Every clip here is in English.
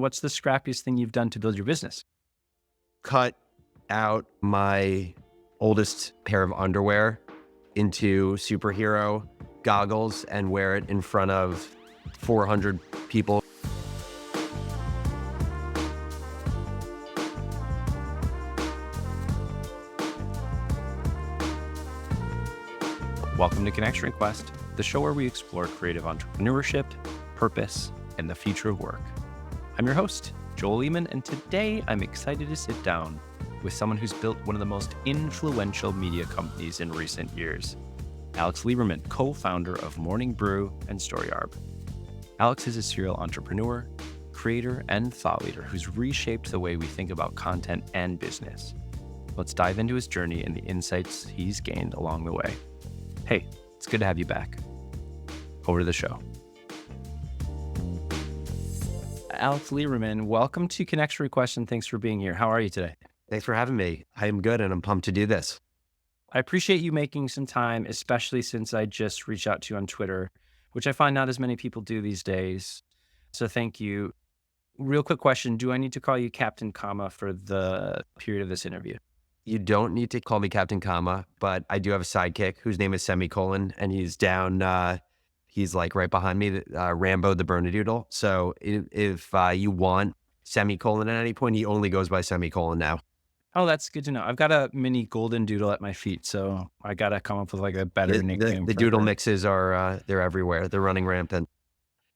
What's the scrappiest thing you've done to build your business? Cut out my oldest pair of underwear into superhero goggles and wear it in front of 400 people. Welcome to Connection Request, the show where we explore creative entrepreneurship, purpose, and the future of work. I'm your host, Joel Leeman, and today I'm excited to sit down with someone who's built one of the most influential media companies in recent years, Alex Lieberman, co-founder of Morning Brew and StoryArb. Alex is a serial entrepreneur, creator, and thought leader who's reshaped the way we think about content and business. Let's dive into his journey and the insights he's gained along the way. Hey, it's good to have you back. Over to the show. Alex Lieberman, welcome to Connection Request, and thanks for being here. How are you today? Thanks for having me. I am good and I'm pumped to do this. I appreciate you making some time, especially since I just reached out to you on Twitter, which I find not as many people do these days. So thank you. Real quick question. Do I need to call you Captain Comma for the period of this interview? You don't need to call me Captain Comma, but I do have a sidekick whose name is Semicolon, and he's down, he's like right behind me, Rambo the Bernedoodle. So if you want Semicolon at any point, he only goes by Semicolon now. Oh, that's good to know. I've got a mini golden doodle at my feet, so I got to come up with like a better nickname. The doodle mixes are, they're everywhere. They're running rampant.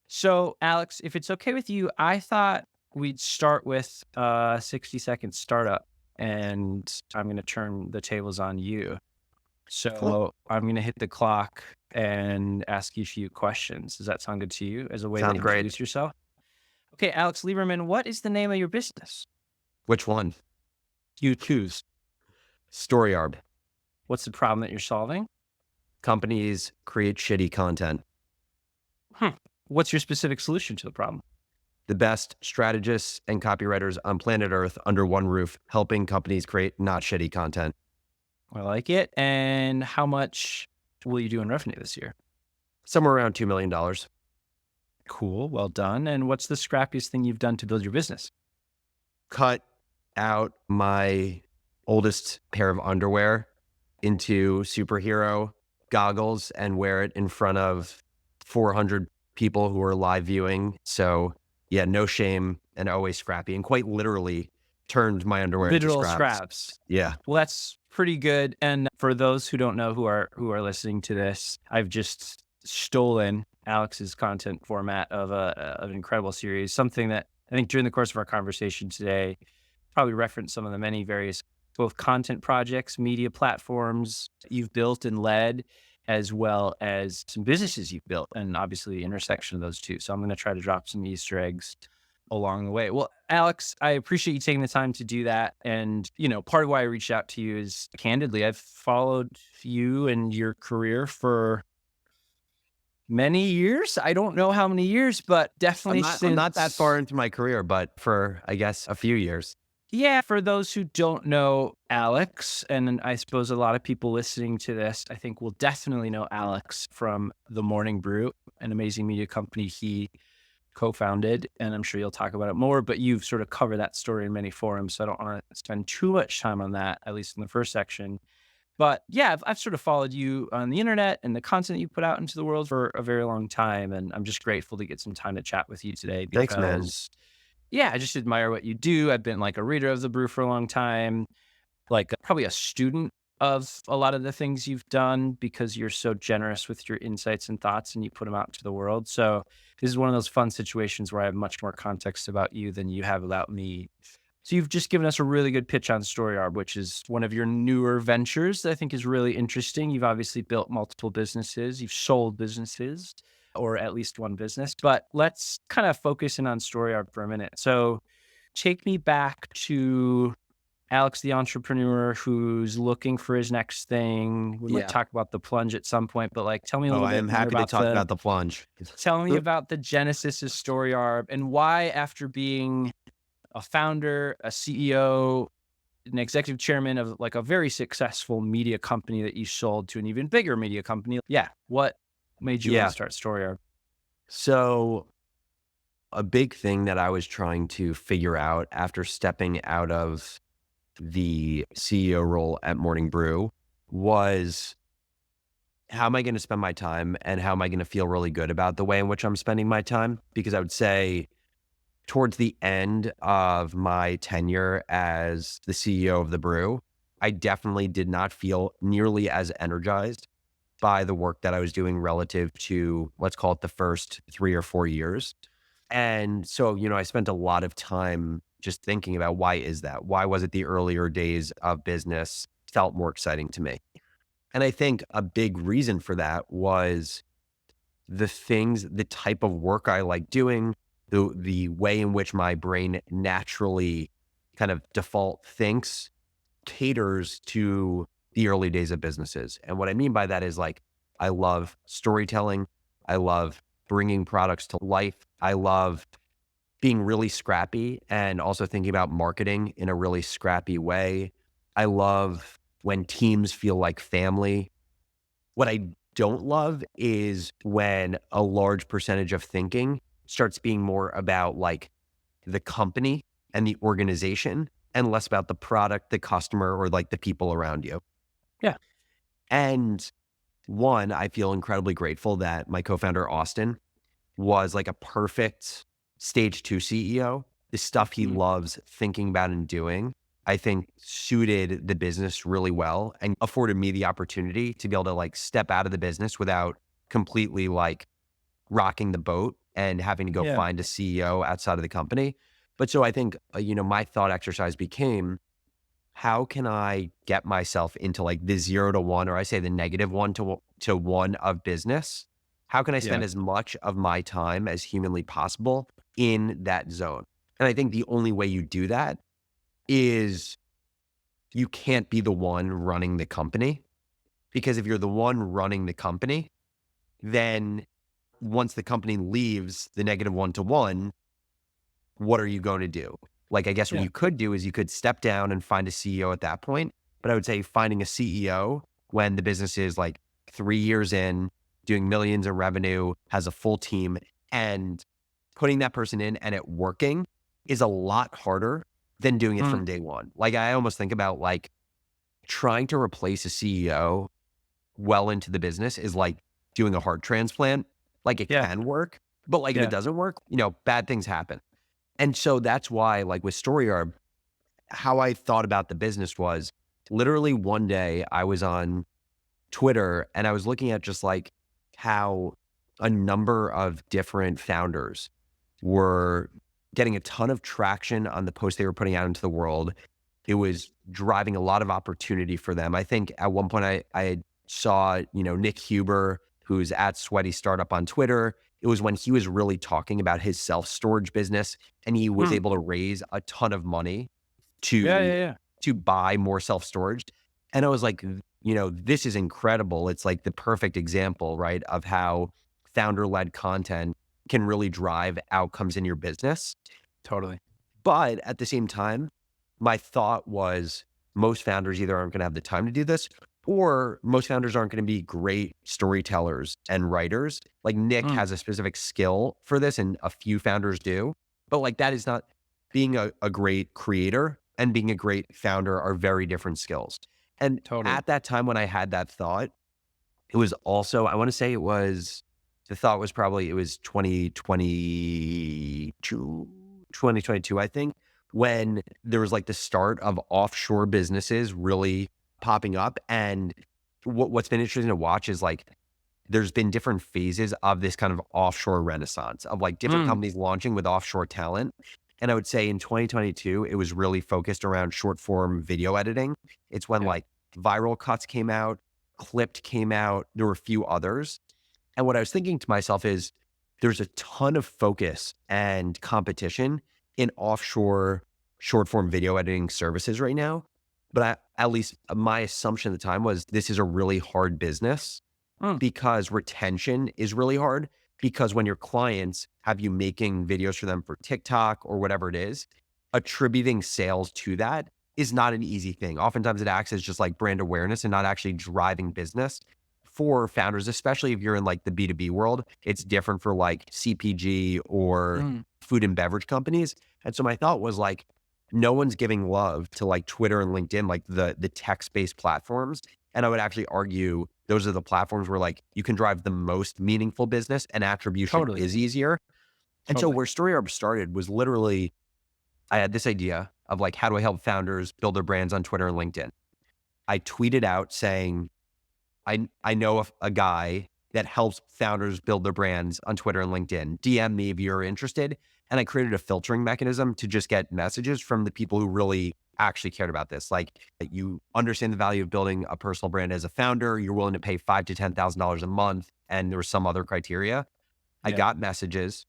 So Alex, if it's okay with you, I thought we'd start with a 60-second startup, and I'm going to turn the tables on you. So Cool. I'm going to hit the clock and ask you a few questions. Does that sound good to you as a way to Sounds great. introduce yourself? Okay, Alex Lieberman, what is the name of your business? Which one? You choose. StoryArb. What's the problem that you're solving? Companies create shitty content. What's your specific solution to the problem? The best strategists and copywriters on planet Earth under one roof, helping companies create not shitty content. I like it. And how much will you do in revenue this year? Somewhere around $2 million. Cool. Well done. And what's the scrappiest thing you've done to build your business? Cut out my oldest pair of underwear into superhero goggles and wear it in front of 400 people who are live viewing. So yeah, no shame and always scrappy, and quite literally turned my underwear into Literal scraps. scraps. Yeah. Well, that's pretty good. And for those who don't know who are listening to this, I've just stolen Alex's content format of an incredible series, something that I think during the course of our conversation today, probably reference some of the many various both content projects, media platforms you've built and led, as well as some businesses you've built, and obviously the intersection of those two. So I'm going to try to drop some Easter eggs along the way. Well, Alex, I appreciate you taking the time to do that. And, part of why I reached out to you is candidly, I've followed you and your career for many years. I don't know how many years, but definitely I'm not that far into my career, but for, I guess, a few years. Yeah, for those who don't know Alex, and I suppose a lot of people listening to this, I think will definitely know Alex from the Morning Brew, an amazing media company he co-founded, and I'm sure you'll talk about it more, but you've sort of covered that story in many forums, so I don't want to spend too much time on that, at least in the first section. But yeah, I've sort of followed you on the internet and the content you put out into the world for a very long time, and I'm just grateful to get some time to chat with you today because Thanks, man. yeah, I just admire what you do. I've been like a reader of the brew for a long time, like probably a student of a lot of the things you've done because you're so generous with your insights and thoughts and you put them out to the world. So this is one of those fun situations where I have much more context about you than you have about me. So you've just given us a really good pitch on StoryArb, which is one of your newer ventures that I think is really interesting. You've obviously built multiple businesses. You've sold businesses, or at least one business. But let's kind of focus in on StoryArb for a minute. So take me back to Alex, the entrepreneur who's looking for his next thing. We might talk about the plunge at some point, but tell me a little bit I am more happy to talk about the plunge. Tell me about the genesis of StoryArb and why, after being a founder, a CEO, an executive chairman of like a very successful media company that you sold to an even bigger media company. Yeah. What made you want to start StoryArb? So A big thing that I was trying to figure out after stepping out of the CEO role at Morning Brew was, how am I going to spend my time and how am I going to feel really good about the way in which I'm spending my time? Because I would say towards the end of my tenure as the CEO of the brew, I definitely did not feel nearly as energized by the work that I was doing relative to, let's call it, the first 3 or 4 years. And so, I spent a lot of time just thinking about, why is that? Why was it the earlier days of business felt more exciting to me? And I think a big reason for that was the type of work I like doing, the way in which my brain naturally kind of default thinks caters to the early days of businesses. And what I mean by that is, like, I love storytelling. I love bringing products to life. I love being really scrappy and also thinking about marketing in a really scrappy way. I love when teams feel like family. What I don't love is when a large percentage of thinking starts being more about, like, the company and the organization and less about the product, the customer, or like the people around you. Yeah. And one, I feel incredibly grateful that my co-founder, Austin, was like a perfect stage two CEO. The stuff he Mm. loves thinking about and doing, I think, suited the business really well and afforded me the opportunity to be able to, like, step out of the business without completely, like, rocking the boat and having to go Yeah. find a CEO outside of the company. But so I think, my thought exercise became, how can I get myself into, like, the 0 to 1, or I say the -1 to 1 of business? How can I Yeah. spend as much of my time as humanly possible in that zone? And I think the only way you do that is, you can't be the one running the company, because if you're the one running the company, then once the company leaves the -1 to 1, what are you going to do? Like, I guess what Yeah. you could do is you could step down and find a CEO at that point. But I would say finding a CEO when the business is like 3 years in, doing millions in revenue, has a full team, and putting that person in and it working is a lot harder than doing it Mm. from day one. Like, I almost think about, like, trying to replace a CEO well into the business is like doing a heart transplant. Like, it Yeah. can work, but, like, if it Yeah. doesn't work, bad things happen. And so that's why, like, with StoryArb, how I thought about the business was, literally one day I was on Twitter and I was looking at just, like, how a number of different founders were getting a ton of traction on the posts they were putting out into the world. It was driving a lot of opportunity for them. I think at one point I saw, Nick Huber, who's at Sweaty Startup on Twitter. It was when he was really talking about his self-storage business, and he was Mm. able to raise a ton of money Yeah. Yeah. to Yeah. buy more self-storage. And I was like, this is incredible. It's like the perfect example, right, of how founder-led content can really drive outcomes in your business. Totally. But at the same time, my thought was, most founders either aren't going to have the time to do this, or most founders aren't going to be great storytellers and writers. Like, Nick Mm. has a specific skill for this, and a few founders do. But, like, that is not, being a great creator and being a great founder are very different skills. And Totally. at that time when I had that thought, it was also, I want to say the thought was probably, it was 2022, I think, when there was, like, the start of offshore businesses really popping up. And what's been interesting to watch is, like, there's been different phases of this kind of offshore renaissance of, like, different Mm. companies launching with offshore talent. And I would say in 2022, it was really focused around short form video editing. It's when, Yeah. like, Viral Cuts came out, Clipped came out, there were a few others. And what I was thinking to myself is, there's a ton of focus and competition in offshore short form video editing services right now. But at least my assumption at the time was, this is a really hard business Mm. because retention is really hard. Because when your clients have you making videos for them for TikTok or whatever it is, attributing sales to that is not an easy thing. Oftentimes it acts as just like brand awareness and not actually driving business for founders, especially if you're in, like, the B2B world. It's different for, like, CPG or Mm. food and beverage companies. And so my thought was like, no one's giving love to like Twitter and LinkedIn, like the text-based platforms. And I would actually argue those are the platforms where like you can drive the most meaningful business and attribution Totally. is easier. And so Totally. where StoryArb started was literally, I had this idea of like, how do I help founders build their brands on Twitter and LinkedIn? I tweeted out saying, I know of a guy that helps founders build their brands on Twitter and LinkedIn. DM me if you're interested. And I created a filtering mechanism to just get messages from the people who really actually cared about this. Like, you understand the value of building a personal brand as a founder. You're willing to pay $5,000 to $10,000 a month. And there were some other criteria. I Yeah. got messages.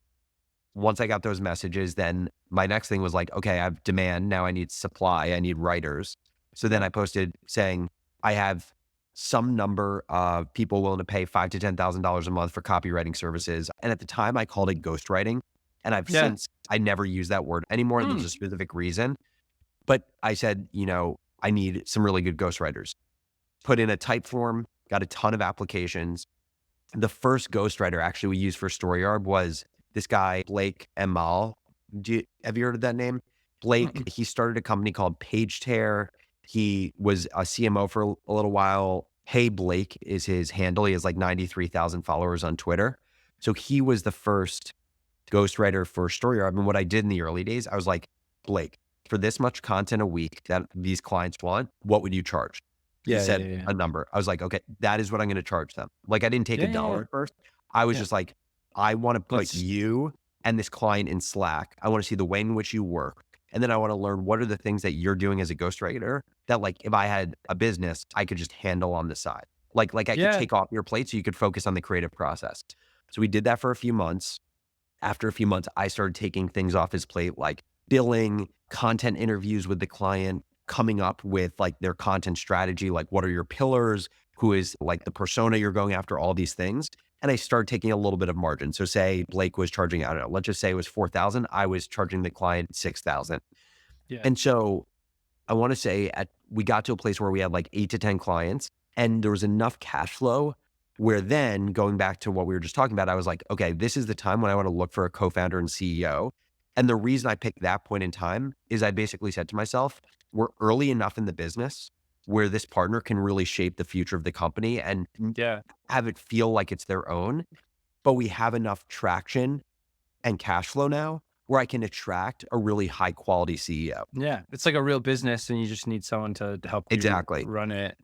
Once I got those messages, then my next thing was like, okay, I have demand. Now I need supply. I need writers. So then Yeah. I posted saying, I have some number of people willing to pay $5,000 to $10,000 a month for copywriting services. And at the time I called it ghostwriting. And Yeah. I never use that word anymore. And there's Mm. a specific reason. But I said, I need some really good ghostwriters. Put in a type form, got a ton of applications. The first ghostwriter actually we used for StoryArb was this guy, Blake Emal. Have you heard of that name? Mm-mm. Blake, he started a company called Page Tear. He was a CMO for a little while. Hey Blake is his handle. He has like 93,000 followers on Twitter. So he was the first ghostwriter for StoryArb. And what I did in the early days, I was like, Blake, for this much content a week that these clients want, what would you charge? He Yeah. Yeah. said Yeah. a number. I was like, okay, that is what I'm going to charge them. Like, I didn't take Yeah. a Yeah. dollar Yeah. at first. I was Yeah. just like, I want to put Let's. you and this client in Slack. I want to see the way in which you work. And then I want to learn what are the things that you're doing as a ghostwriter that, like, if I had a business, I could just handle on the side. Like I could Yeah. take off your plate so you could focus on the creative process. So we did that for a few months. After a few months, I started taking things off his plate, like billing, content interviews with the client, coming up with like their content strategy, like what are your pillars, who is like the persona you're going after, all these things. And I started taking a little bit of margin. So say Blake was charging, I don't know, let's just say it was 4,000. I was charging the client 6,000. Yeah. And so I want to say we got to a place where we had like 8 to 10 clients and there was enough cash flow where then going back to what we were just talking about, I was like, okay, this is the time when I want to look for a co-founder and CEO. And the reason I picked that point in time is I basically said to myself, we're early enough in the business where this partner can really shape the future of the company and Yeah. have it feel like it's their own. But we have enough traction and cash flow now where I can attract a really high quality CEO. Yeah. It's like a real business, and you just need someone to help you Exactly. run it.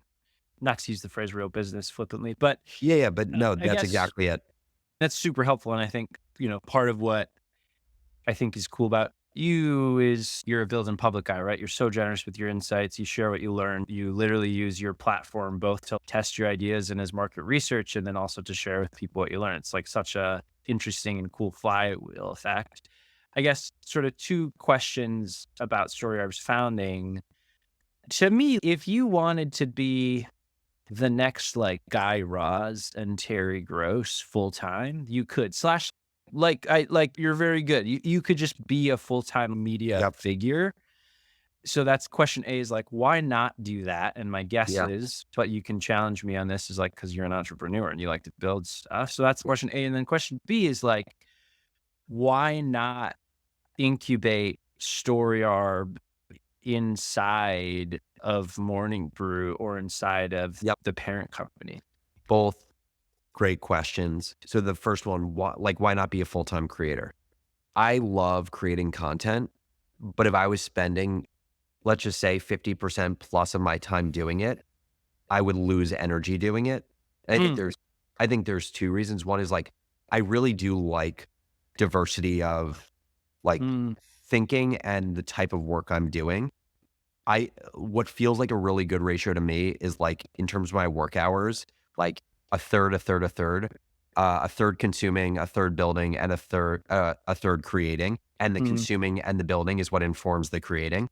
Not to use the phrase "real business" flippantly, but Yeah, but no, I that's guess exactly it. that's super helpful. And I think part of what I think is cool about you is you're a build in public guy, right? You're so generous with your insights. You share what you learn. You literally use your platform both to test your ideas and as market research, and then also to share with people what you learn. It's like such a interesting and cool flywheel effect. I guess sort of two questions about StoryArb's founding. To me, if you wanted to be the next like Guy Raz and Terry Gross full time, you could slash like you're very good. You could just be a full time media Yep. figure. So that's question A is like, why not do that? And my guess Yeah. is, but you can challenge me on this, is like, because you're an entrepreneur and you like to build stuff. So that's question A. And then question B is like, why not incubate StoryArb inside of Morning Brew or inside of Yep. the parent company? Both great questions. So the first one, why not be a full-time creator? I love creating content, but if I was spending, let's just say 50% plus of my time doing it, I would lose energy doing it. And Mm, I think there's two reasons. One is like, I really do like diversity of like mm, thinking and the type of work I'm doing. What feels like a really good ratio to me is like in terms of my work hours, like a third, a third, a third consuming, a third building, and a third creating. And the mm. consuming and the building is what informs the creating.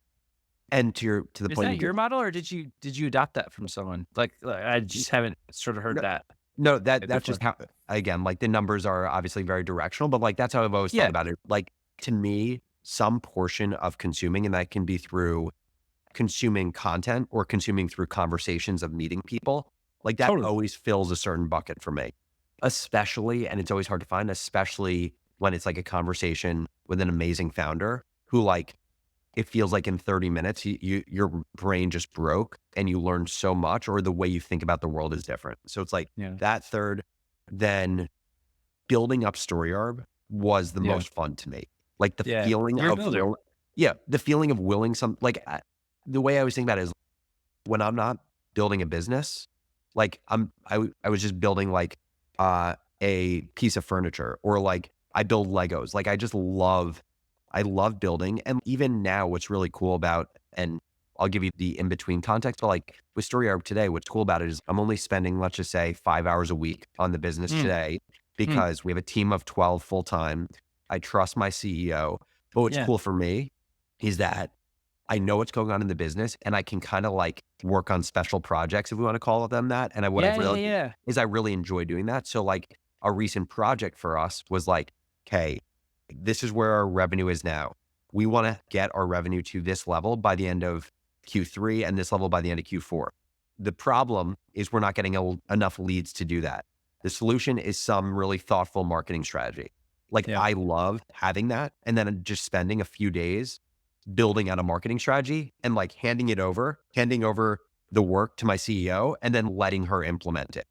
And to the Is point that you your just model, or did you adopt that from someone? Like, I just haven't sort of heard no, that no, that's before. just how, again, like the numbers are obviously very directional, but like that's how I've always thought Yeah, about it. Like to me, some portion of consuming, and that can be through consuming content or consuming through conversations of meeting people, like that totally. always fills a certain bucket for me, especially, and it's always hard to find, especially when it's like a conversation with an amazing founder who like, it feels like in 30 minutes, your brain just broke and you learned so much, or the way you think about the world is different. So it's like Yeah. that third, then building up StoryArb was the Yeah. most fun to me. Like the Yeah. feeling You're a of, builder. the feeling of willing the way I was thinking about it is when I'm not building a business, like I was just building like a piece of furniture, or like I build Legos. Like I love building. And even now, what's really cool about, and I'll give you the in between context, but like with StoryArb today, what's cool about it is I'm only spending, let's just say, 5 hours a week on the business Mm, today mm, because we have a team of 12 full time. I trust my CEO. But what's yeah. cool for me is that I know what's going on in the business and I can kind of like work on special projects, if we want to call them that. And what I've Yeah. Yeah. realized Yeah. is I really enjoy doing that. So like a recent project for us was like, okay, this is where our revenue is now. We want to get our revenue to this level by the end of Q3 and this level by the end of Q4. The problem is we're not getting enough leads to do that. The solution is some really thoughtful marketing strategy. Like Yeah. I love having that and then just spending a few days building out a marketing strategy and like handing over the work to my CEO and then letting her implement it.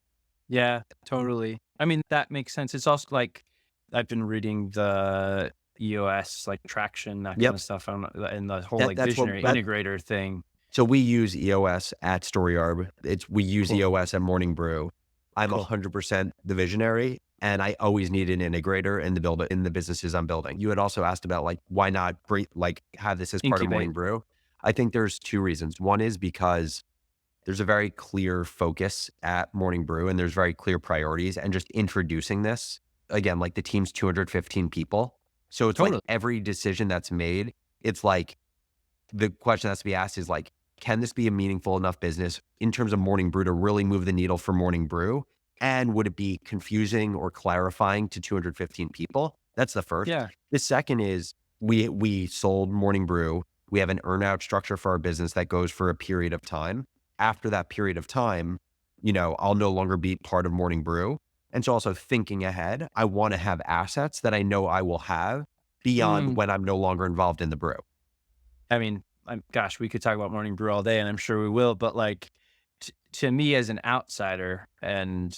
Yeah, totally. I mean, that makes sense. It's also like I've been reading the EOS, like traction, that kind Yep. of stuff, and the whole like That's what visionary that integrator thing. So we use EOS at StoryArb. We use Cool, EOS at Morning Brew. I'm cool. 100% the visionary, and I always need an integrator in the businesses I'm building. You had also asked about like why not have this as part of Incubate. Morning Brew. I think there's two reasons. One is because there's a very clear focus at Morning Brew, and there's very clear priorities. And just introducing this again, like the team's 215 people, so it's like Totally. every decision that's made, it's like the question that has to be asked is like, can this be a meaningful enough business in terms of Morning Brew to really move the needle for Morning Brew? And would it be confusing or clarifying to 215 people? That's the first. Yeah. The second is we sold Morning Brew. We have an earnout structure for our business that goes for a period of time. After that period of time, I'll no longer be part of Morning Brew. And so also thinking ahead, I want to have assets that I know I will have beyond Mm. when I'm no longer involved in the brew. I mean, gosh, we could talk about Morning Brew all day, and I'm sure we will. But like, to me as an outsider and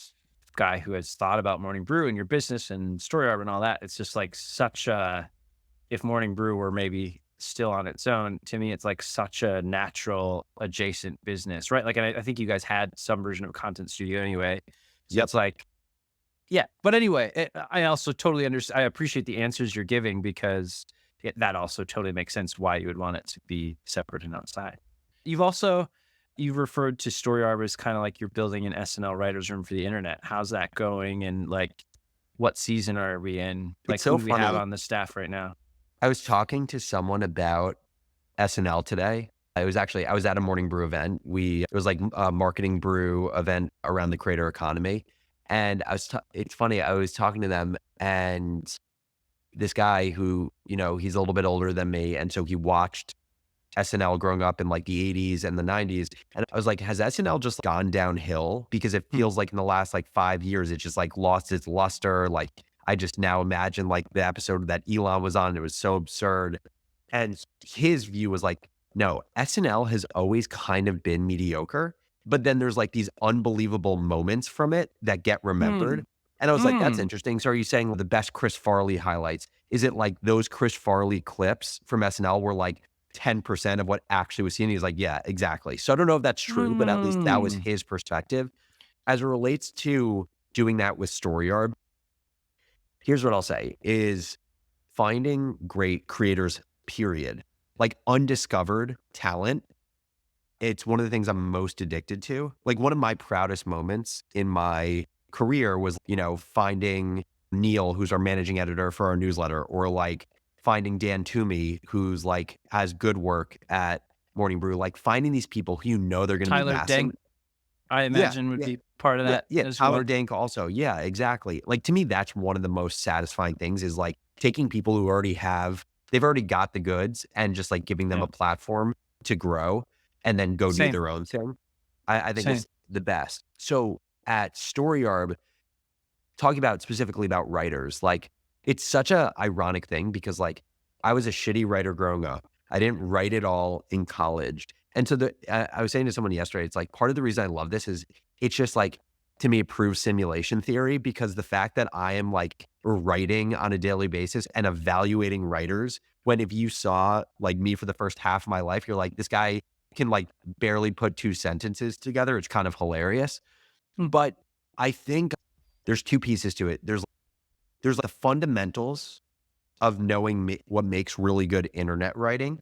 guy who has thought about Morning Brew and your business and StoryArb and all that, it's just like such a, if Morning Brew were maybe still on its own, to me, it's like such a natural adjacent business, right? Like, and I think you guys had some version of a content studio anyway. So Yep. it's like, yeah. But anyway, I also totally understand. I appreciate the answers you're giving because that also totally makes sense why you would want it to be separate and outside. You've also, you've referred to StoryArb as kind of like you're building an SNL writer's room for the internet. How's that going? And like, what season are we in? It's Like, who so do we have funny. on the staff right now? I was talking to someone about SNL today. I was at a Morning Brew event. It was like a marketing brew event around the creator economy. And it's funny, I was talking to them and this guy who, he's a little bit older than me. And so he watched SNL growing up in like the 80s and the 90s. And I was like, has SNL just gone downhill? Because it Hmm. feels like in the last like 5 years, it just like lost its luster. Like I just now imagine like the episode that Elon was on. It was so absurd. And his view was like, no, SNL has always kind of been mediocre, but then there's like these unbelievable moments from it that get Hmm. remembered. And I was like, that's Hmm. interesting. So are you saying the best Chris Farley highlights? Is it like those Chris Farley clips from SNL were like 10% of what actually was seen? He's like, yeah, exactly. So I don't know if that's true, but at least that was Hmm. his perspective. As it relates to doing that with StoryArb, here's what I'll say is finding great creators, period. Like undiscovered talent, it's one of the things I'm most addicted to. Like one of my proudest moments in my career was, finding Neil, who's our managing editor for our newsletter, or like finding Dan Toomey, who's like has good work at Morning Brew, like finding these people who they're going to be Tyler massive. Denk, I Yeah, imagine, would yeah, be part of yeah, that yeah. as Tyler well. Dank also. Yeah, exactly. Like to me, that's one of the most satisfying things is like taking people who they've already got the goods and just like giving them Yeah. a platform to grow and then go do Same. their own thing. I think Same. is the best. So at StoryArb, talking about specifically about writers, like It's such a ironic thing because like I was a shitty writer growing up. I didn't write at all in college. And so I was saying to someone yesterday, it's like part of the reason I love this is it's just like to me it proves simulation theory because the fact that I am like writing on a daily basis and evaluating writers when if you saw like me for the first half of my life, you're like, this guy can like barely put two sentences together. It's kind of hilarious. But I think there's two pieces to it. There's the fundamentals of knowing what makes really good internet writing.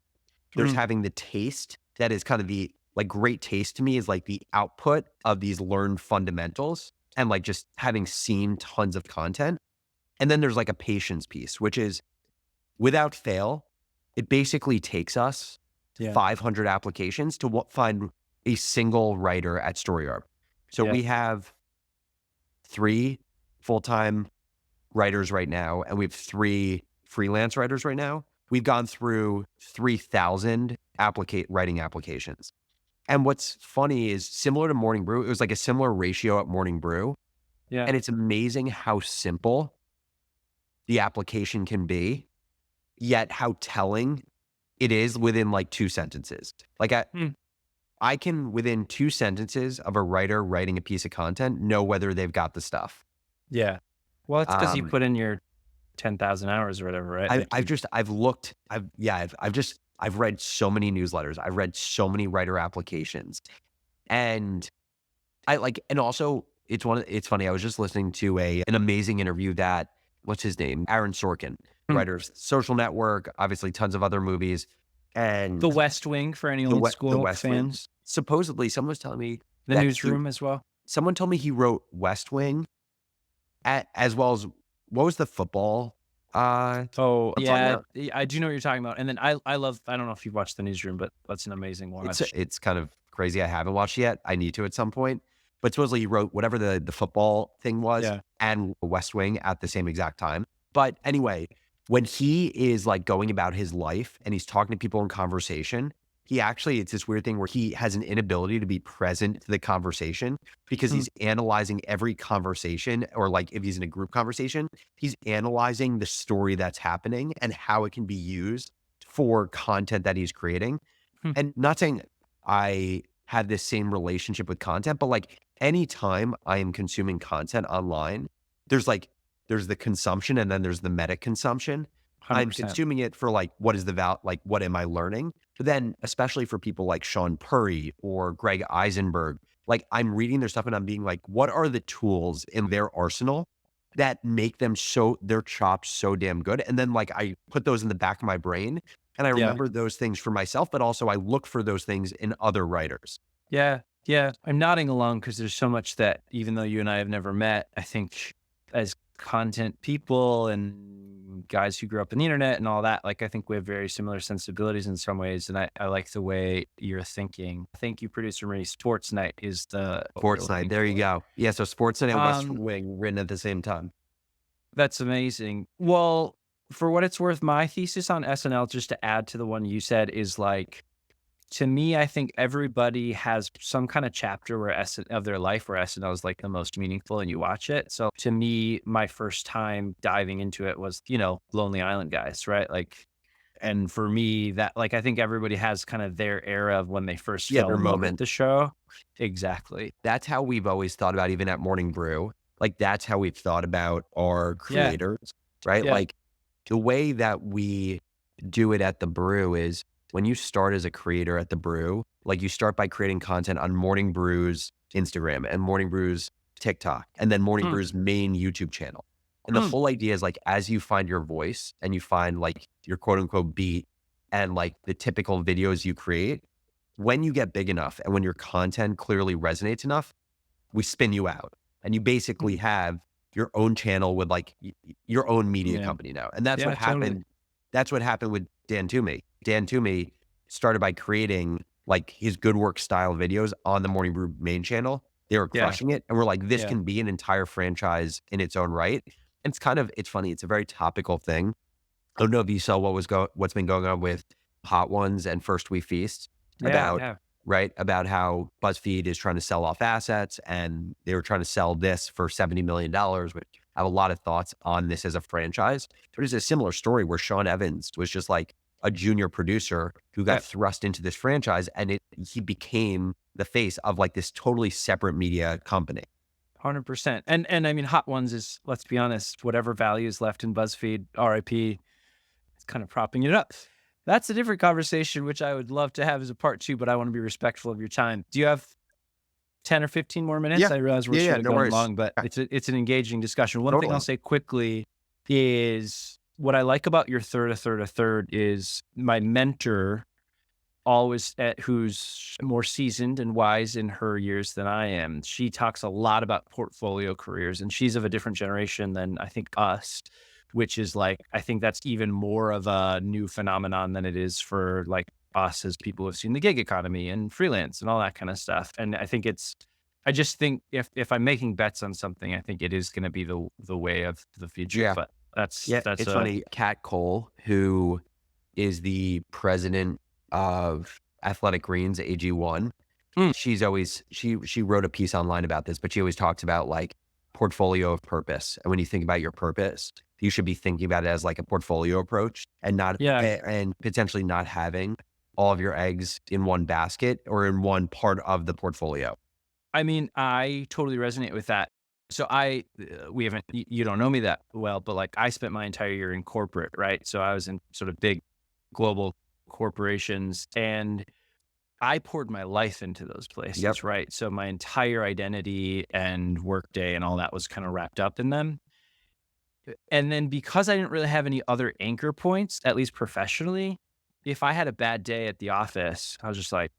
There's Mm, having the taste that is kind of the like great taste to me is like the output of these learned fundamentals and like just having seen tons of content. And then there's like a patience piece, which is without fail, it basically takes us yeah, 500 applications to find a single writer at StoryArb. So yeah. we have 3 full-time writers right now, and we have 3 freelance writers right now. We've gone through 3,000 writing applications. And what's funny is similar to Morning Brew, it was like a similar ratio at Morning Brew. Yeah. And it's amazing how simple the application can be, yet how telling it is within like 2 sentences. Like Mm, I can within 2 sentences of a writer writing a piece of content know whether they've got the stuff. yeah. Well, it's because you Um, put in your 10,000 hours or whatever, right? Like you I've looked, I've read so many newsletters. I've read so many writer applications. And and also it's funny. I was just listening to an amazing interview that, what's his name? Aaron Sorkin, mm. writer of Social Network, obviously tons of other movies. The And West Wing for any old The school West Wing. fans, Supposedly someone was telling me the that newsroom as well. someone told me he wrote West Wing as well as what was the football Oh, I'm talking yeah, about? I do know what you're talking about, and then I love I don't know if you've watched The Newsroom, but that's an amazing watch. It's kind of crazy. I haven't watched it yet. I need to at some point. But supposedly he wrote whatever the football thing was Yeah. and West Wing at the same exact time. But anyway, when he is like going about his life and he's talking to people in conversation, he actually it's this weird thing where he has an inability to be present to the conversation because Mm, he's analyzing every conversation or like if he's in a group conversation, he's analyzing the story that's happening and how it can be used for content that he's creating. hmm, And not saying I have this same relationship with content, but like anytime I am consuming content online, there's like there's the consumption and then there's the meta consumption. I'm 100%. consuming it for like what is the like what am I learning? But then especially for people like Sean Purry or Greg Eisenberg, like I'm reading their stuff and I'm being like, what are the tools in their arsenal that make them so their chops so damn good? And then like I put those in the back of my brain and I Yeah. remember those things for myself, but also I look for those things in other writers. Yeah, yeah. I'm nodding along because there's so much that even though you and I have never met, I think as content people and guys who grew up in the internet and all that, like I think we have very similar sensibilities in some ways. And I like the way you're thinking. Thank you, producer Marie. Sports night is the what we're Sports Night, looking there you for. go. Yeah, so Sports Night and West Um, Wing written at the same time. that's amazing. Well, for what it's worth, my thesis on SNL, just to add to the one you said, is like to me, I think everybody has some kind of chapter where of their life where SNL is like the most meaningful and you watch it. So to me, my first time diving into it was, Lonely Island guys, right? Like, and for me, that like I think everybody has kind of their era of when they first Yeah, fell their in love with moment. the show. Exactly. That's how we've always thought about even at Morning Brew. Like that's how we've thought about our Yeah. creators, right? Yeah. Like the way that we do it at the brew is when you start as a creator at the brew, like you start by creating content on Morning Brew's Instagram and Morning Brew's TikTok and then Morning Mm, Brew's main YouTube channel. And the mm, whole idea is like as you find your voice and you find like your quote unquote beat and like the typical videos you create, when you get big enough and when your content clearly resonates enough, we spin you out and you basically mm. have your own channel with like your own media Yeah. company now. And that's what Yeah, totally. happened. That's what happened with Dan Toomey. Dan Toomey started by creating like his good work style videos on the Morning Brew main channel. They were Yeah. crushing it. And we're like, this Yeah. can be an entire franchise in its own right. And it's funny. It's a very topical thing. I don't know if you saw what's been going on with Hot Ones and First We Feast Yeah. about Yeah. right about how BuzzFeed is trying to sell off assets and they were trying to sell this for $70 million, which have a lot of thoughts on this as a franchise. There's a similar story where Sean Evans was just like a junior producer who got thrust into this franchise, and he became the face of like this totally separate media company. 100%. And I mean, Hot Ones is, let's be honest, whatever value is left in BuzzFeed, RIP, it's kind of propping it up. That's a different conversation, which I would love to have as a part two, but I want to be respectful of your time. Do you have 10 or 15 more minutes? Yeah. I realize we're Yeah. sort of No going worries. long, but it's an engaging discussion. One thing I'll Totally. say quickly is what I like about your a third is my mentor always who's more seasoned and wise in her years than I am. She talks a lot about portfolio careers, and she's of a different generation than I think us, which is like, I think that's even more of a new phenomenon than it is for like us as people who have seen the gig economy and freelance and all that kind of stuff. And I just think if I'm making bets on something, I think it is going to be the way of the future. Yeah. But that's Yeah. that's It's a funny. Kat Cole, who is the president of Athletic Greens, AG1, Mm. she's always, she wrote a piece online about this, but she always talks about like portfolio of purpose. And when you think about your purpose, you should be thinking about it as like a portfolio approach and yeah. and potentially not having all of your eggs in one basket or in one part of the portfolio. I mean, I totally resonate with that. So we haven't, you don't know me that well, but like I spent my entire year in corporate, right? So I was in sort of big global corporations, and I poured my life into those Yep. places, right? So my entire identity and workday and all that was kind of wrapped up in them. And then because I didn't really have any other anchor points, at least professionally, if I had a bad day at the office, I was just like,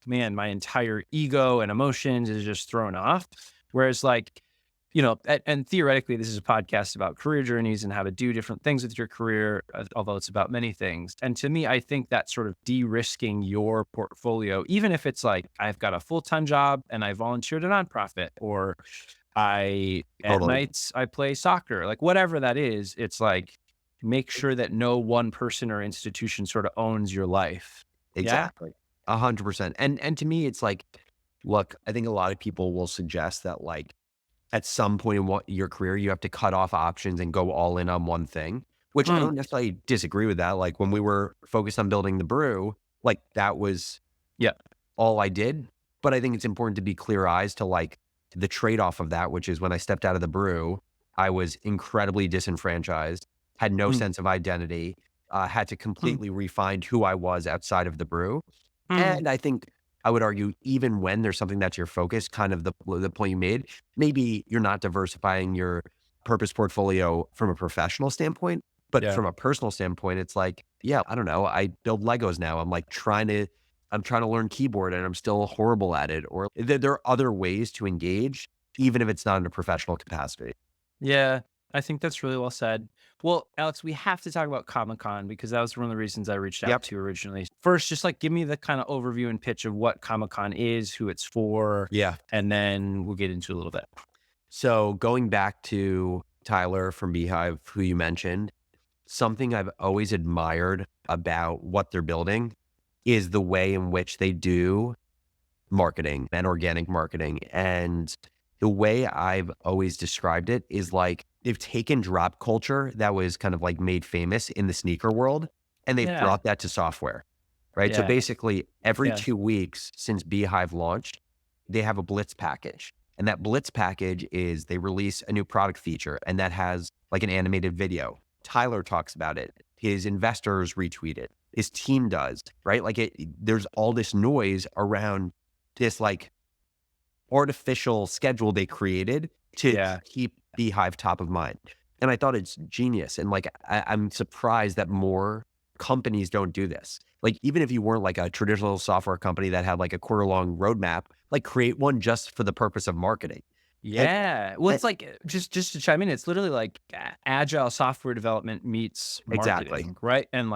man, my entire ego and emotions is just thrown off. Whereas like, and theoretically, this is a podcast about career journeys and how to do different things with your career, although it's about many things. And to me, I think that sort of de-risking your portfolio, even if it's like, I've got a full-time job and I volunteered a nonprofit, or at Totally. nights I play soccer, like whatever that is, it's like, make sure that no one person or institution sort of owns your life. Yeah. Exactly. 100%. And to me, it's like, look, I think a lot of people will suggest that like at some point in your career, you have to cut off options and go all in on one thing, which I Mm, don't necessarily disagree with that. Like when we were focused on building the brew, like that was yeah. all I did. But I think it's important to be clear eyes to like the trade-off of that, which is when I stepped out of the brew, I was incredibly disenfranchised, had no Mm, sense of identity, had to mm, completely refine who I was outside of the brew. mm. And I think I would argue, even when there's something that's your focus, kind of the point you made, maybe you're not diversifying your purpose portfolio from a professional standpoint, but Yeah. from a personal standpoint, it's like, yeah, I don't know. I build Legos now. I'm trying to learn keyboard and I'm still horrible at it. Or there are other ways to engage, even if it's not in a professional capacity. Yeah, I think that's really well said. Well, Alex, we have to talk about Comic-Con because that was one of the reasons I reached out Yep. to you originally. First, just like give me the kind of overview and pitch of what Comic-Con is, who it's for, Yeah. and then we'll get into a little bit. So going back to Tyler from Beehive, who you mentioned, something I've always admired about what they're building is the way in which they do marketing and organic marketing. And the way I've always described it is like they've taken drop culture that was kind of like made famous in the sneaker world and they've Yeah, brought that to software, right? So yeah, basically, every yeah, 2 weeks since Beehive launched, they have a Blitz package. And that Blitz package is they release a new product feature and that has like an animated video. Tyler talks about it. His investors retweet it. His team does, right? Like there's all this noise around this like artificial schedule they created to yeah, keep Beehive top of mind. And I thought it's genius. And like, I'm surprised that more companies don't do this. Like, even if you weren't like a traditional software company that had like a quarter long roadmap, like create one just for the purpose of marketing. And, yeah. Well, and it's like just to chime in, it's literally like agile software development meets exactly. marketing, right? And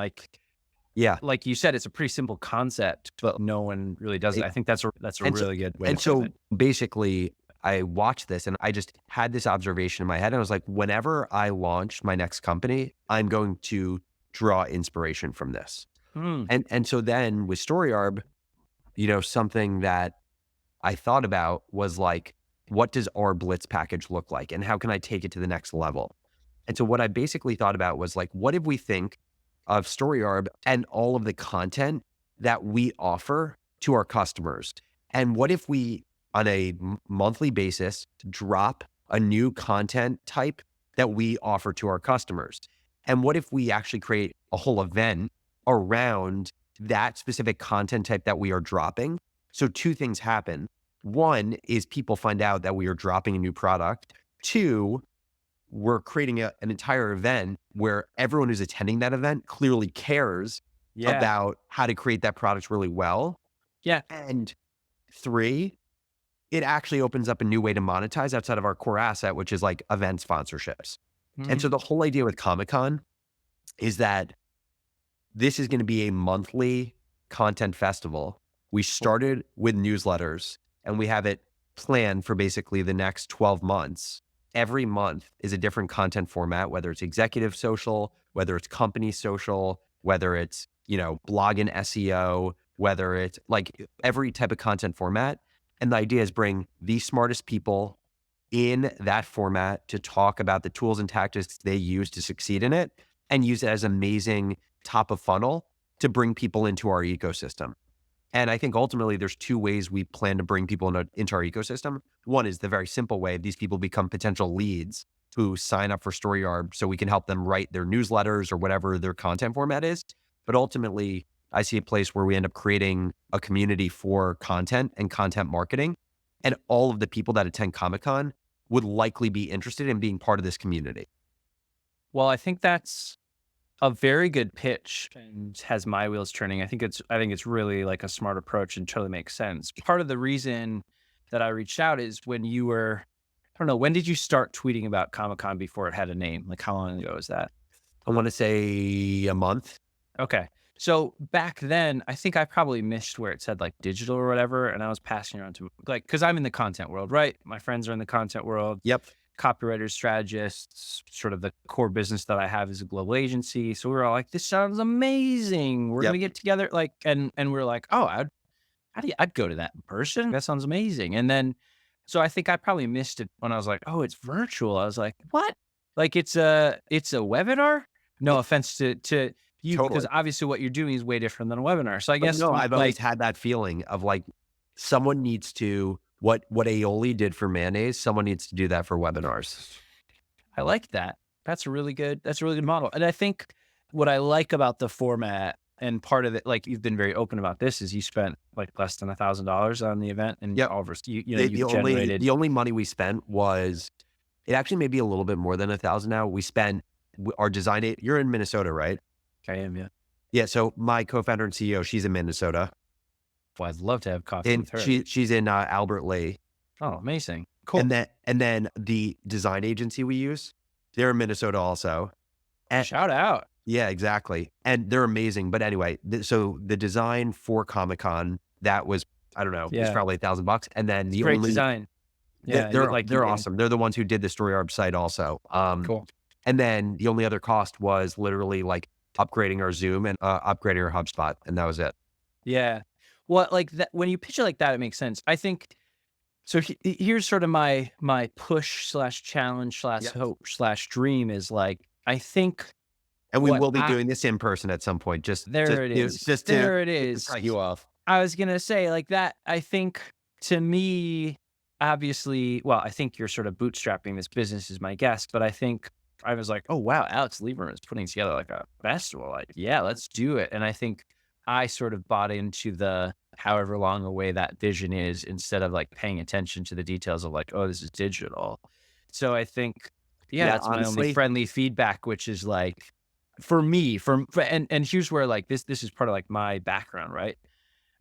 Yeah. like you said, it's a pretty simple concept, but no one really does it. It- I think that's a and so, really good way to and frame so it. basically, I watched this and I just had this observation in my head. And I was like, whenever I launch my next company, I'm going to draw inspiration from this. Hmm. And so then with StoryArb, something that I thought about was like, what does our Blitz package look like? And how can I take it to the next level? And so what I basically thought about was like, what if we think of StoryArb and all of the content that we offer to our customers? And what if we, on a monthly basis, drop a new content type that we offer to our customers? And what if we actually create a whole event around that specific content type that we are dropping? So two things happen. One is people find out that we are dropping a new product. Two, we're creating an entire event where everyone who's attending that event clearly cares Yeah. about how to create that product really well. Yeah. And three, it actually opens up a new way to monetize outside of our core asset, which is like event sponsorships. And Mhm. so the whole idea with Comic-Con is that this is going to be a monthly content festival. We started with newsletters and we have it planned for basically the next 12 months. Every month is a different content format, whether it's executive social, whether it's company social, whether it's, blog and SEO, whether it's like every type of content format. And the idea is bring the smartest people in that format to talk about the tools and tactics they use to succeed in it and use it as amazing top of funnel to bring people into our ecosystem. And I think ultimately there's two ways we plan to bring people into our ecosystem. One is the very simple way. These people become potential leads who sign up for StoryArb so we can help them write their newsletters or whatever their content format is. But ultimately, I see a place where we end up creating a community for content and content marketing. And all of the people that attend Comic-Con would likely be interested in being part of this community. Well, I think that's a very good pitch and has my wheels turning. I think it's really like a smart approach and totally makes sense. Part of the reason that I reached out is when you were, I don't know, when did you start tweeting about Comic-Con before it had a name? Like how long ago was that? I want to say a month. Okay. So back then, I think I probably missed where it said like digital or whatever. And I was passing around to like, cause I'm in the content world, right? My friends are in the content world, Yep. copywriters, strategists, sort of the core business that I have is a global agency. So we were all like, this sounds amazing. We're going Yep. to get together. Like, and we are like, oh, I'd go to that in person. That sounds amazing. And then, so I think I probably missed it when I was like, oh, it's virtual. I was like, what? Like it's a webinar? No Yeah, offense to you, because totally. obviously what you're doing is way different than a webinar. So I But guess no, I've always like, had that feeling of like someone needs to what aioli did for mayonnaise, someone needs to do that for webinars. I like that. That's a really good model. And I think what I like about the format and part of it, like you've been very open about this, is you spent like less than $1,000 on the event and Yep. all of The, the you've only generated. the only money we spent was it actually may be a little bit more than 1,000 now. We spent our you're in Minnesota, right? I am, yeah. Yeah. So my co-founder and CEO, she's in Minnesota. Well, I'd love to have coffee And with her. she's in Albert Lee. Oh, amazing. Cool. And then the design agency we use, they're in Minnesota also. And Shout out. yeah, exactly. And they're amazing. But anyway, so the design for Comic-Con, that was, I don't know, it was Yeah. probably $1,000. And then It's great design. Yeah. they're awesome. They're the ones who did the StoryArb site also. Cool. And then the only other cost was literally like upgrading our Zoom and upgrading our HubSpot. And that was it. Yeah. Well, like that, when you pitch it like that, it makes sense. I think so. Here's sort of my push slash challenge slash Yep. hope slash dream is like, I think And we what will be doing this in person at some point. there it is. Just There it to is. cut you off. I was going to say like that. I think to me, obviously, well, I think you're sort of bootstrapping this business is my guess, but I think I was like, oh, wow, Alex Lieberman is putting together like a festival. Like, yeah, let's do it. And I think I sort of bought into the however long away that vision is instead of like paying attention to the details of like, oh, this is digital. So I think, yeah, Yeah, that's my only honestly, friendly feedback, which is like, for me, and here's where like this is part of like my background, right?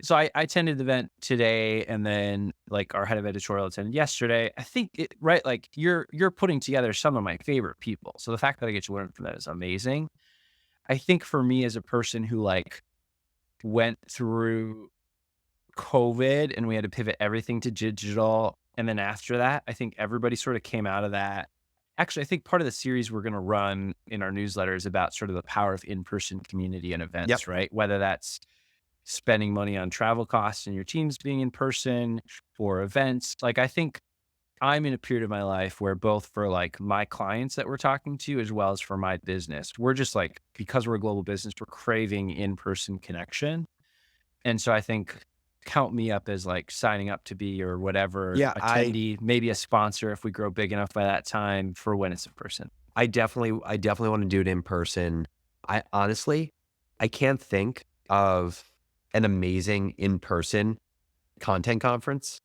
So I attended the event today, and then like our head of editorial attended yesterday. I think right, like you're putting together some of my favorite people. So the fact that I get to learn from that is amazing. I think for me as a person who like went through COVID and we had to pivot everything to digital, and then after that, I think everybody sort of came out of that. Actually, I think part of the series we're going to run in our newsletter is about sort of the power of in-person community and yep. events, right? Whether that's spending money on travel costs and your teams being in person or events. Like, I think I'm in a period of my life where both for like my clients that we're talking to as well as for my business, we're just like, because we're a global business, we're craving in-person connection. And so I think count me up as like signing up to be or whatever Yeah, attendee, maybe a sponsor if we grow big enough by that time for when it's in person. I definitely want to do it in person. I honestly, I can't think of an amazing in-person content conference.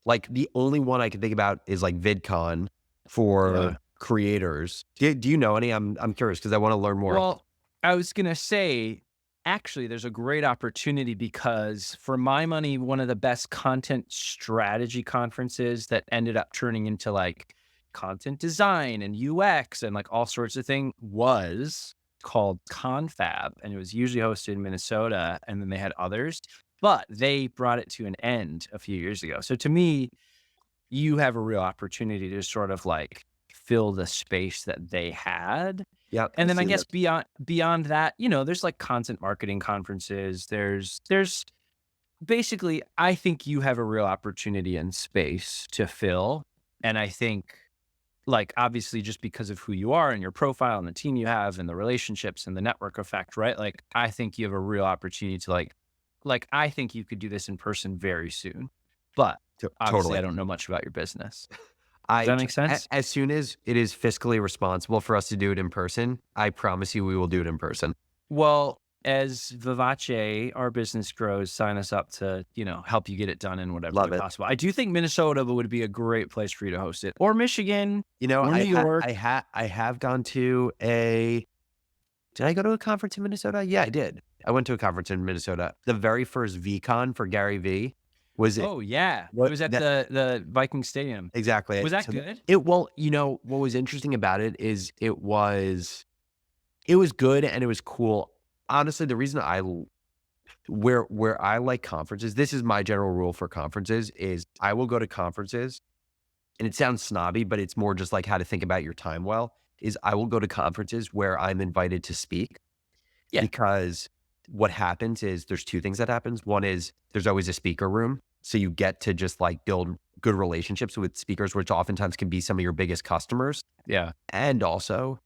Like the only one I can think about is like VidCon Yeah. for creators. Do you know any? I'm curious because I want to learn more. Well, I was going to say, actually, there's a great opportunity because for my money, one of the best content strategy conferences that ended up turning into like content design and UX and like all sorts of things was called Confab. And it was usually hosted in Minnesota. And then they had others, but they brought it to an end a few years ago. So to me, you have a real opportunity to sort of like fill the space that they had. Yep, And I've then I seen guess this. beyond that, there's like content marketing conferences. There's basically I think you have a real opportunity and space to fill. And I think like obviously just because of who you are and your profile and the team you have and the relationships and the network effect, right? Like I think you have a real opportunity to like I think you could do this in person very soon. But obviously I Totally. don't know much about your business. Does I that tr- make sense? as soon as it is fiscally responsible for us to do it in person, I promise you we will do it in person. Well, as Vivace, our business grows, sign us up to, help you get it done in whatever way Love it. possible. I do think Minnesota would be a great place for you to host it, or Michigan, You know, or New York. I have gone to a did I go to a conference in Minnesota? Yeah, I did. I went to a conference in Minnesota. The very first VCon for Gary V was it Oh yeah, it what was at that the Viking Stadium. exactly. Was that So good? what was interesting about it is it was good and it was cool. Honestly, the reason where I like conferences, this is my general rule for conferences is I will go to conferences and it sounds snobby, but it's more just like how to think about your time well, is I will go to conferences where I'm invited to speak Yeah, because what happens is there's two things that happens. One is there's always a speaker room. So you get to just like build good relationships with speakers, which oftentimes can be some of your biggest customers. yeah, And also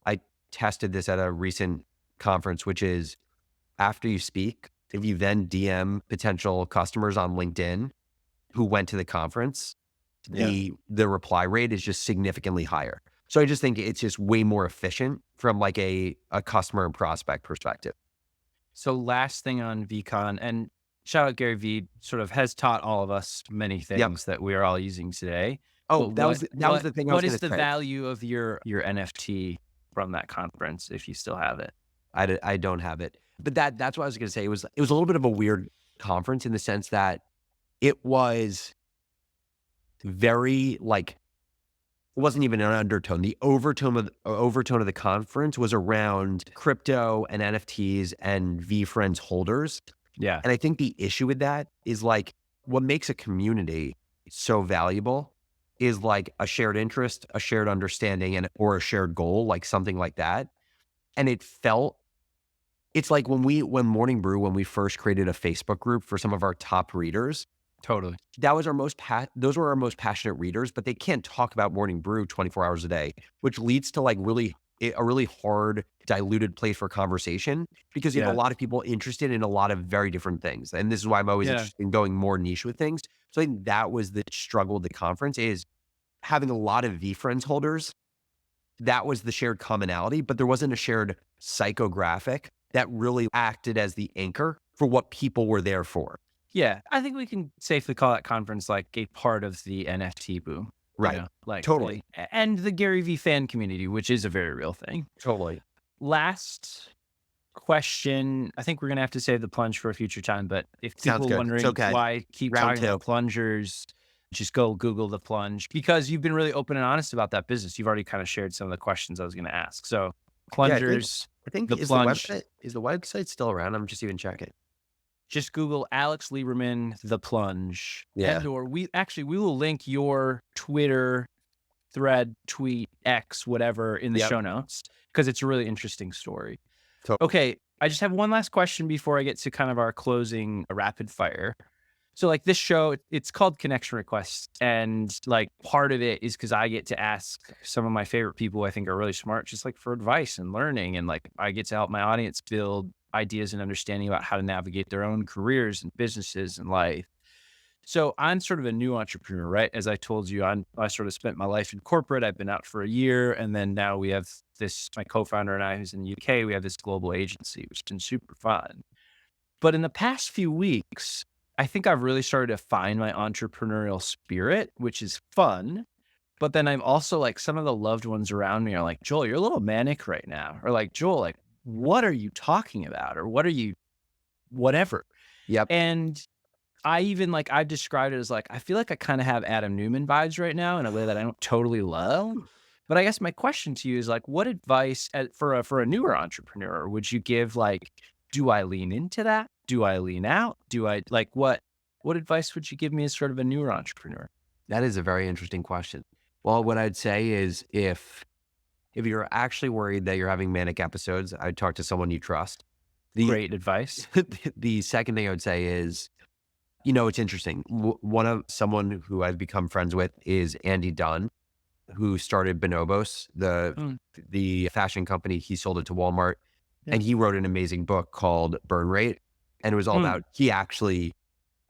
I tested this at a recent conference, which is after you speak, if you then DM potential customers on LinkedIn who went to the conference, yeah. the reply rate is just significantly higher. So I just think it's just way more efficient from like a customer and prospect perspective. So last thing on VCon, and shout out Gary V, sort of has taught all of us many Yep. things that we are all using today. Oh, But that was the thing I was what going is to the say. value of your NFT from that conference if you still have it? I don't have it, but that's what I was going to say. It was a little bit of a weird conference in the sense that it was very like it wasn't even an undertone. The overtone of the conference was around crypto and NFTs and VFriends holders. Yeah, And I think the issue with that is like what makes a community so valuable is like a shared interest, a shared understanding, and or a shared goal, like something like that. And it's like when Morning Brew, when we first created a Facebook group for some of our top readers, totally. that was those were our most passionate readers, but they can't talk about Morning Brew 24 hours a day, which leads to like a really hard diluted place for conversation because you have a Yeah, lot of people interested in a lot of very different things. And this is why I'm always yeah. interested in going more niche with things. So I think that was the struggle of the conference is having a lot of VFriends holders. That was the shared commonality, but there wasn't a shared psychographic that really acted as the anchor for what people were there for. Yeah, I think we can safely call that conference like a part of the NFT boom, Right. like Totally. and the Gary V fan community, which is a very real thing. Totally. Last question. I think we're gonna have to save the plunge for a future time, but if Sounds people are good. It's wondering okay. why I keep Round talking two. about plungers, just go Google the plunge because you've been really open and honest about that business. You've already kind of shared some of the questions I was gonna ask. So Yeah, plungers, I think the plunge. is the website still around? I'm just even checking. Just Google Alex Lieberman, The Plunge, Yeah. and or we will link your Twitter thread, tweet, X, whatever in the Yep. show notes because it's a really interesting story. So Okay, I just have one last question before I get to kind of our closing rapid fire. So like this show, it's called Connection Requests. And like part of it is because I get to ask some of my favorite people who I think are really smart, just like for advice and learning. And like I get to help my audience build ideas and understanding about how to navigate their own careers and businesses and life. So I'm sort of a new entrepreneur, right? As I told you, I sort of spent my life in corporate. I've been out for a year. And then now we have this, my co-founder and I, who's in the UK, we have this global agency, which has been super fun. But in the past few weeks, I think I've really started to find my entrepreneurial spirit, which is fun. But then I'm also like, some of the loved ones around me are like, Joel, you're a little manic right now. Or like, Joel, like, what are you talking about? Or what are you, whatever. Yep. And I even like, I've described it as like, I feel like I kind of have Adam Newman vibes right now in a way that I don't totally love. But I guess my question to you is like, what advice for a newer entrepreneur would you give? Like, do I lean into that? Do I lean out? Do I like what advice would you give me as sort of a newer entrepreneur? That is a very interesting question. Well, what I'd say is if you're actually worried that you're having manic episodes, I'd talk to someone you trust. The Great advice. the second thing I would say is, it's interesting. One of someone who I've become friends with is Andy Dunn, who started Bonobos, Mm, the fashion company. He sold it to Walmart, yeah. and he wrote an amazing book called Burn Rate, and it was all Mm, about he actually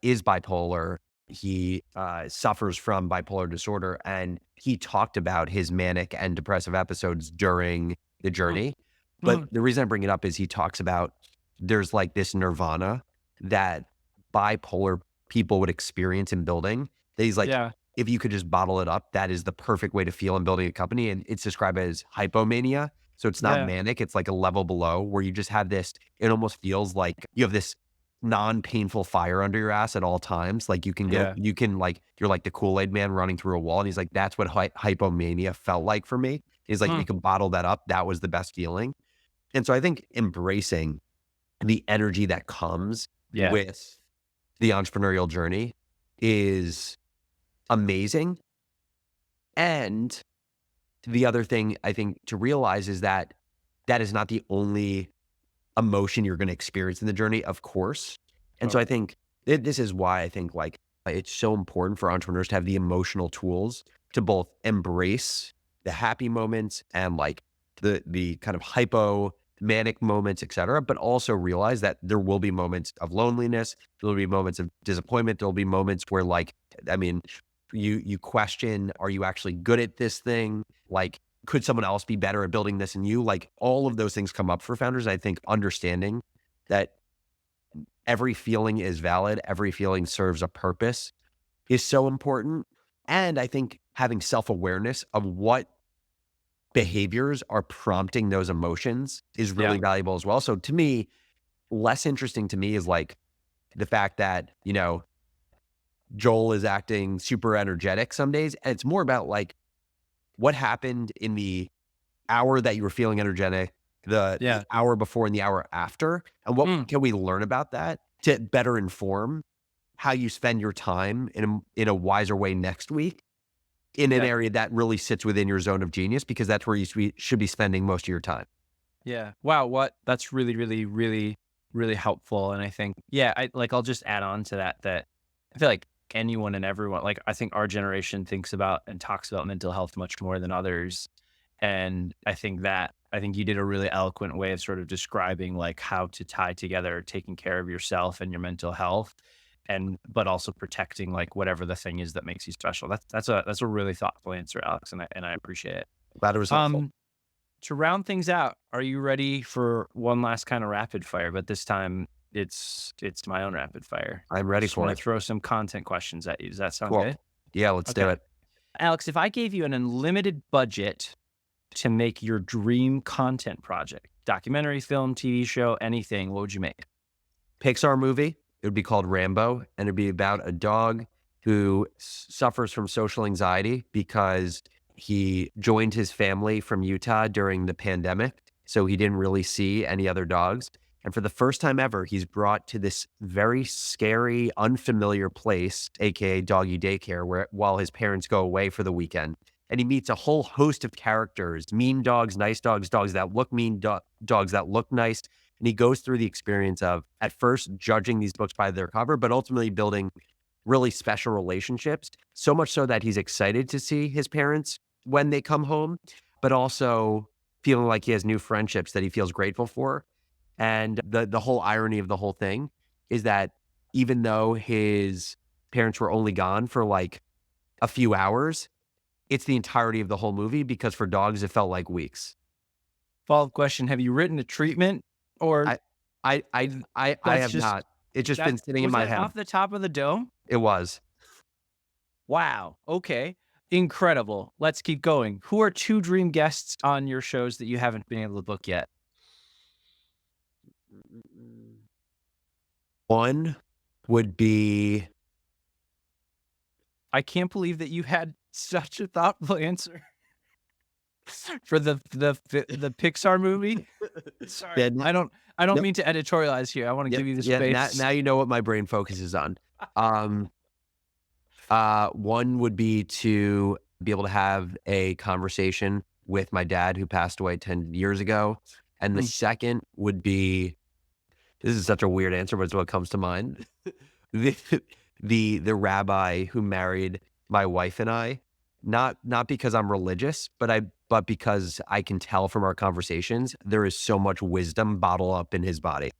is bipolar. He suffers from bipolar disorder, and he talked about his manic and depressive episodes during the mm, journey. But mm, the reason I bring it up is he talks about there's like this nirvana that bipolar people would experience in building. That he's like, yeah. if you could just bottle it up, that is the perfect way to feel in building a company. And it's described as hypomania. So it's not Yeah. manic, it's like a level below where you just have this, it almost feels like you have this non-painful fire under your ass at all times. Like Yeah. you're like the Kool-Aid man running through a wall. And he's like, that's what hypomania felt like for me. He's like, if Mm, you could bottle that up, that was the best feeling. And so I think embracing the energy that comes yeah. with the entrepreneurial journey is amazing. And the other thing I think to realize is that that is not the only emotion you're going to experience in the journey, of course. And so I Totally. think this is why I think like it's so important for entrepreneurs to have the emotional tools to both embrace the happy moments and like the kind of hypo manic moments, et cetera, but also realize that there will be moments of loneliness. There'll be moments of disappointment. There'll be moments where like, I mean, you question, are you actually good at this thing? Like, could someone else be better at building this than you? Like all of those things come up for founders. I think understanding that every feeling is valid, every feeling serves a purpose is so important. And I think having self-awareness of what behaviors are prompting those emotions is Yeah. really valuable as well. So to me, less interesting to me is like the fact that, Joel is acting super energetic some days. And it's more about like what happened in the hour that you were feeling energetic, the Yeah. hour before and the hour after, and what Mm, can we learn about that to better inform how you spend your time in a wiser way next week in an yeah. area that really sits within your zone of genius, because that's where you should be spending most of your time. Yeah. Wow. What that's really, really, really, really helpful. And I think, yeah, I'll just add on to that, that I feel like anyone and everyone, like I think our generation thinks about and talks about mental health much more than others. And I think you did a really eloquent way of sort of describing like how to tie together taking care of yourself and your mental health and but also protecting like whatever the thing is that makes you special. That's a really thoughtful answer, Alex, and I appreciate it. Glad it was helpful. Um to round things out, are you ready for one last kind of rapid fire? But this time it's my own rapid fire. I'm I ready just for want to it. throw some content questions at you. Does that sound Cool. good? Yeah, let's do Okay. it. Alex, if I gave you an unlimited budget to make your dream content project, documentary, film, TV show, anything, what would you make? Pixar movie. It would be called Rambo, and it'd be about a dog who suffers from social anxiety because he joined his family from Utah during the pandemic. So he didn't really see any other dogs. And for the first time ever, he's brought to this very scary, unfamiliar place, aka doggy daycare, where while his parents go away for the weekend. And he meets a whole host of characters, mean dogs, nice dogs, dogs that look mean, dogs that look nice. And he goes through the experience of at first judging these books by their cover, but ultimately building really special relationships, so much so that he's excited to see his parents when they come home, but also feeling like he has new friendships that he feels grateful for. And the whole irony of the whole thing is that even though his parents were only gone for like a few hours, it's the entirety of the whole movie because for dogs, it felt like weeks. Follow-up question, have you written a treatment or I I that's have just not. It's just that been sitting in was my that head. off the top of the dome? It was. Wow, okay. Incredible. Let's keep going. Who are 2 dream guests on your shows that you haven't been able to book yet? One would be I can't believe that you had such a thoughtful answer for the Pixar movie. yeah, Sorry, I don't nope, mean to editorialize here. I wanna yep, give you the yeah, space. now you know what my brain focuses on. Um, One would be to be able to have a conversation with my dad who passed away 10 years ago, and the Mm, second would be this is such a weird answer, but it's what comes to mind. The the rabbi who married my wife and I, not because I'm religious, but because I can tell from our conversations, there is so much wisdom bottled up in his body.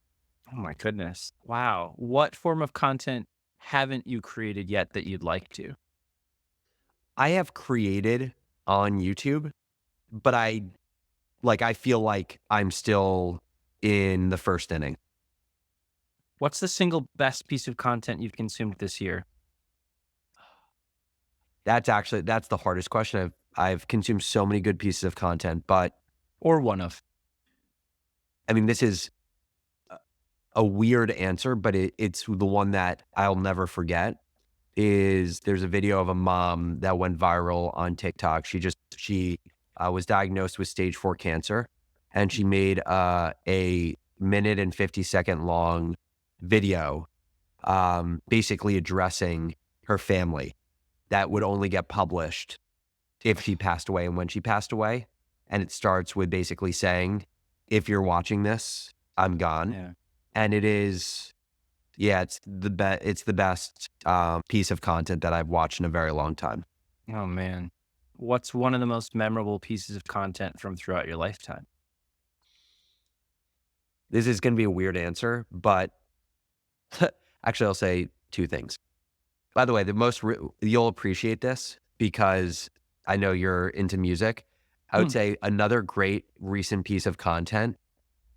oh my goodness. Wow. What form of content haven't you created yet that you'd like to? I have created on YouTube, but I feel like I'm still in the first inning. What's the single best piece of content you've consumed this year? That's the hardest question. I've consumed so many good pieces of content, but Or one of? I mean, this is a weird answer, but it's the one that I'll never forget. Is there's a video of a mom that went viral on TikTok. She was diagnosed with stage 4 cancer, and she made a minute and 50-second long video, basically addressing her family that would only get published if she passed away and when she passed away. And it starts with basically saying, "If you're watching this, I'm gone." Yeah. And it is, yeah, it's the best, piece of content that I've watched in a very long time. Oh, man. What's one of the most memorable pieces of content from throughout your lifetime? This is gonna be a weird answer, but actually, I'll say 2 things. By the way, you'll appreciate this because I know you're into music. I would Hmm. say another great recent piece of content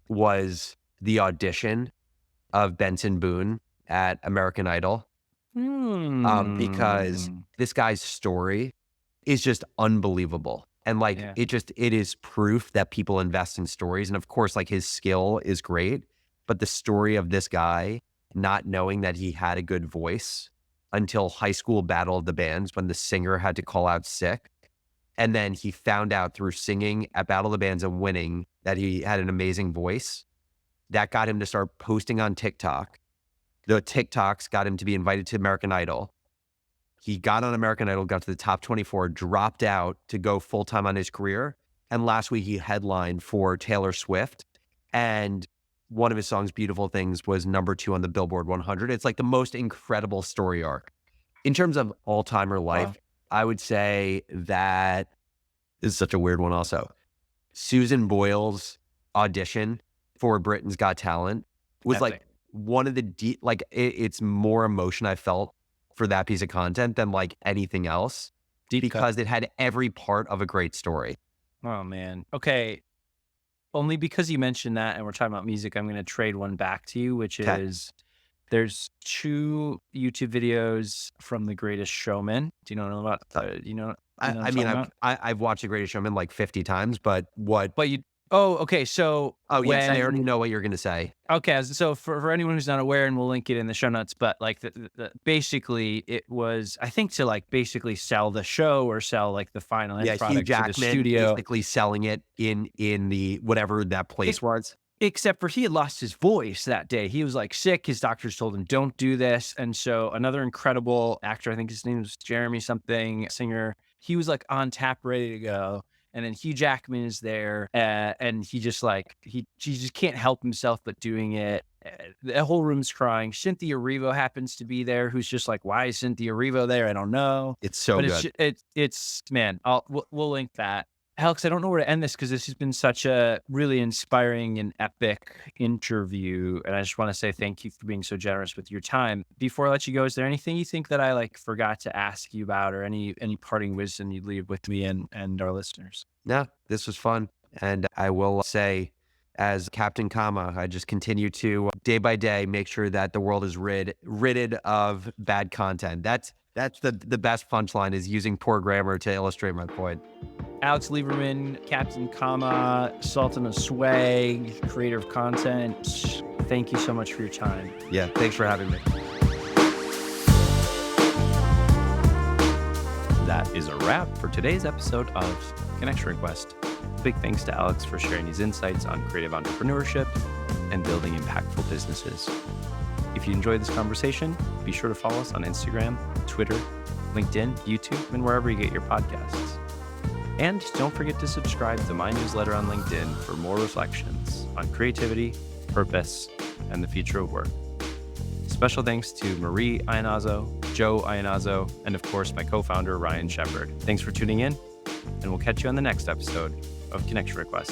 was the audition of Benson Boone at American Idol, because Hmm. this guy's story is just unbelievable. And like Yeah. it is proof that people invest in stories. And of course, like his skill is great, but the story of this guy not knowing that he had a good voice until high school battle of the bands when the singer had to call out sick. And then he found out through singing at Battle of the Bands and winning that he had an amazing voice. That got him to start posting on TikTok. The TikToks got him to be invited to American Idol. He got on American Idol, got to the top 24, dropped out to go full time on his career. And last week he headlined for Taylor Swift. And one of his songs, Beautiful Things, was number 2 on the Billboard 100. It's like the most incredible story arc. In terms of all timer Wow. life, I would say that this is such a weird one also. Susan Boyle's audition for Britain's Got Talent was like Epic. one of the it's more emotion I felt for that piece of content than like anything else Deep cut. because it had every part of a great story. Oh, man. Okay. Only because you mentioned that and we're talking about music, I'm gonna trade one back to you, which Okay. is there's 2 YouTube videos from The Greatest Showman. Do you know about you know what I'm I mean, talking about? I've watched The Greatest Showman like 50 times, but what? But you Oh, okay, so Oh yes, I already when know what you're gonna say. okay, so for anyone who's not aware, and we'll link it in the show notes, but like basically it was, I think, to like basically sell the show or sell like the final end Yeah, Hugh product to the Jackman studio. basically selling it in the whatever that place was. Except for he had lost his voice that day. He was like sick. His doctors told him, don't do this. And so another incredible actor, I think his name was Jeremy something, singer, he was like on tap, ready to go. And then Hugh Jackman is there, and he just like he just can't help himself but doing it. The whole room's crying. Cynthia Erivo happens to be there, who's just like, why is Cynthia Erivo there? I don't know, It's so but good. it's man. We'll link that. Alex, I don't know where to end this because this has been such a really inspiring and epic interview. And I just want to say thank you for being so generous with your time. Before I let you go, is there anything you think that I like forgot to ask you about, or any parting wisdom you'd leave with me and our listeners? No, this was fun. And I will say, as Captain Kama, I just continue to day by day make sure that the world is ridded of bad content. That's the best punchline, is using poor grammar to illustrate my point. Alex Lieberman, Captain Kama, Sultan of Swag, creator of content. Thank you so much for your time. Yeah, thanks for having me. That is a wrap for today's episode of Connection Request. Big thanks to Alex for sharing his insights on creative entrepreneurship and building impactful businesses. If you enjoyed this conversation, be sure to follow us on Instagram, Twitter, LinkedIn, YouTube, and wherever you get your podcasts. And don't forget to subscribe to my newsletter on LinkedIn for more reflections on creativity, purpose, and the future of work. Special thanks to Marie Ianazzo, Joe Ianazzo, and of course, my co-founder, Ryan Shepard. Thanks for tuning in, and we'll catch you on the next episode of Connection Request.